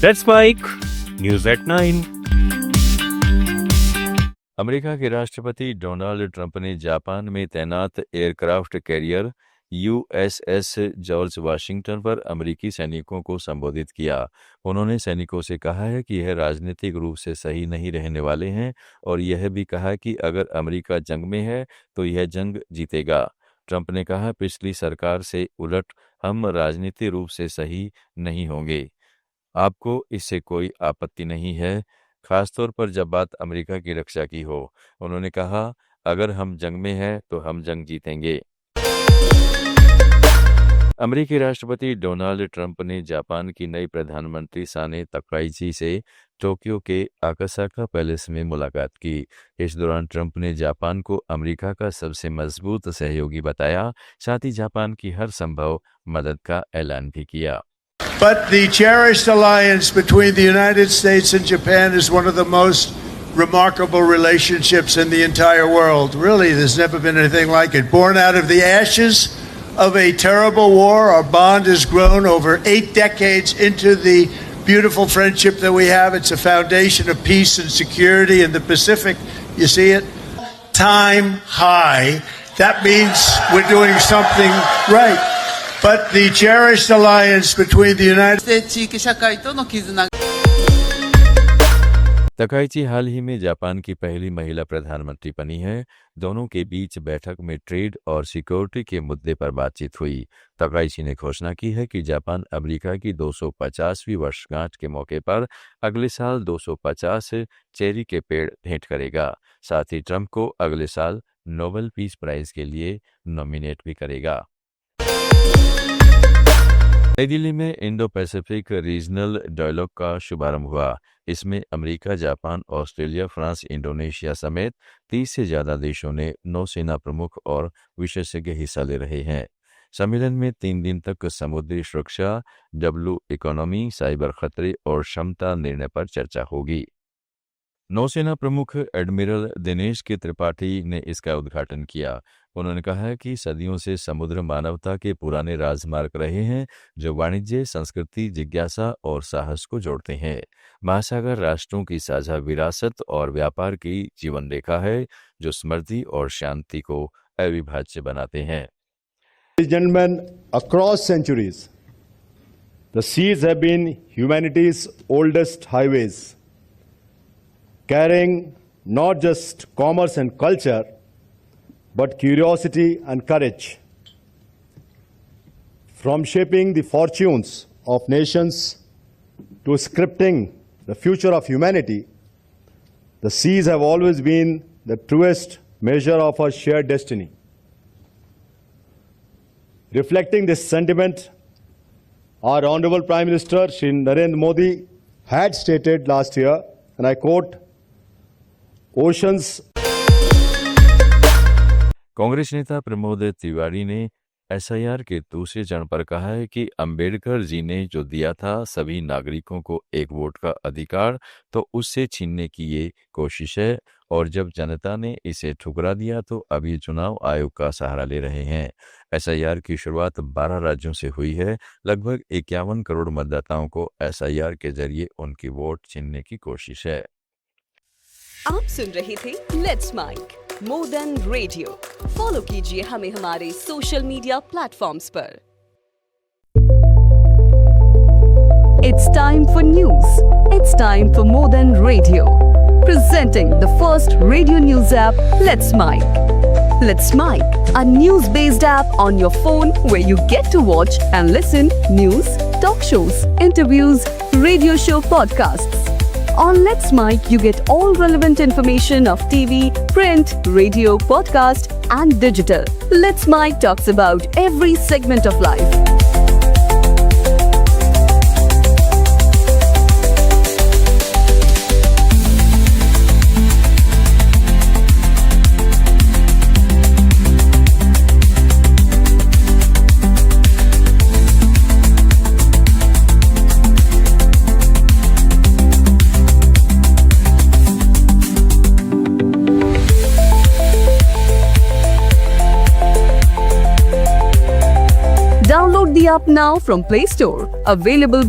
That's Mike. News at 9. America के राष्ट्रपति Donald Trump ने जापान में तैनात aircraft carrier USS George Washington पर अमेरिकी सैनिकों को संबोधित किया। उन्होंने सैनिकों से कहा है कि यह राजनीतिक रूप से सही नहीं रहने वाले हैं और यह भी कहा कि अगर अमेरिका जंग में है तो यह जंग जीतेगा। ट्रंप ने कहा, पिछली सरकार से उलट हम राजनीतिक रूप से सही नहीं होंगे। आपको इससे कोई आपत्ति नहीं है, खासतौर पर जब बात अमेरिका की रक्षा की हो। उन्होंने कहा, अगर हम जंग में हैं तो हम जंग जीतेंगे। अमेरिकी राष्ट्रपति डोनाल्ड ट्रंप ने जापान की नई प्रधानमंत्री साने तकाइची से टोक्यो के अकासाका पैलेस में मुलाकात की। इस दौरान ट्रंप ने जापान को अमेरिका का सबसे मजबूत सहयोगी बताया, साथ ही जापान की हर संभव मदद का ऐलान भी किया। But the cherished alliance between the United States and Japan is one of the most remarkable relationships in the entire world. Really, there's never been anything like it. Born out of the ashes of a terrible war, our bond has grown over 8 decades into the beautiful friendship that we have. It's a foundation of peace and security in the Pacific. You see it? Time high. That means we're doing something right. But the cherished alliance between the United States 地域社会との絆。तकाइची हाल ही में Japan की पहली महिला प्रधानमंत्री बनी है। दोनों के बीच बैठक में ट्रेड और सिक्योरिटी के मुद्दे पर बातचीत हुई। तकाइची ने घोषणा की है कि जापान अमेरिका की 250वीं वर्षगांठ के मौके पर अगले साल 250 चेरी के पेड़ भेंट करेगा। साथ ही ट्रंप को अगले साल नोबेल पीस प्राइज के लिए नॉमिनेट भी करेगा। नई दिल्ली में इंडो पैसिफिक रीजनल डायलॉग का शुभारंभ हुआ। इसमें America, Japan, Australia, France, Indonesia समेत 30 से ज्यादा देशों ने नौसेना प्रमुख और विशेषज्ञ हिस्सा ले रहे हैं। सम्मेलन में 3 दिन तक समुद्री सुरक्षा, ब्लू इकोनॉमी, साइबर खतरे और क्षमता निर्णय पर चर्चा होगी। नौसेना प्रमुख एडमिरल दिनेश के त्रिपाठी ने इसका उद्घाटन किया। उन्होंने कहा कि सदियों से समुद्र मानवता के पुराने राजमार्ग रहे हैं, जो वाणिज्य, संस्कृति, जिज्ञासा और साहस को जोड़ते हैं। महासागर राष्ट्रों की साझा विरासत और व्यापार की जीवन रेखा है, जो समृद्धि और शांति को अविभाज्य बनाते हैं। Gentlemen, across centuries, the seas have been humanity's oldest highways, carrying not just commerce and culture, but curiosity and courage. From shaping the fortunes of nations to scripting the future of humanity, the seas have always been the truest measure of our shared destiny. Reflecting this sentiment, our Honorable Prime Minister Shri Narendra Modi had stated last year, and I quote, "Oceans." Congress नेता प्रमोद तिवारी ने SIR के दूसरे चरण पर कहा है कि अंबेडकर जी ने जो दिया था सभी नागरिकों को एक वोट का अधिकार, तो उससे छीनने की ये कोशिश है और जब जनता ने इसे ठुकरा दिया तो अभी चुनाव आयोग का सहारा ले रहे हैं। एसआईआर की शुरुआत 12 राज्यों से हुई है। लगभग 51 करोड़ मतदाताओं को एसआईआर के जरिए उनकी वोट छीनने की कोशिश है। आप सुन रहे थे let's mike more than radio. Follow कीजिए हमें हमारे सोशल मीडिया प्लेटफॉर्म्स पर। It's time for news. It's time for more than radio. Presenting the first radio news app, Let's Mic. Let's Mic, a news-based app on your phone where you get to watch and listen news, talk shows, interviews, radio show podcasts. On Let's Mic, you get all relevant information of TV, print, radio, podcast, and digital. Let's Mic talks about every segment of life. Download the app now from Play Store. Available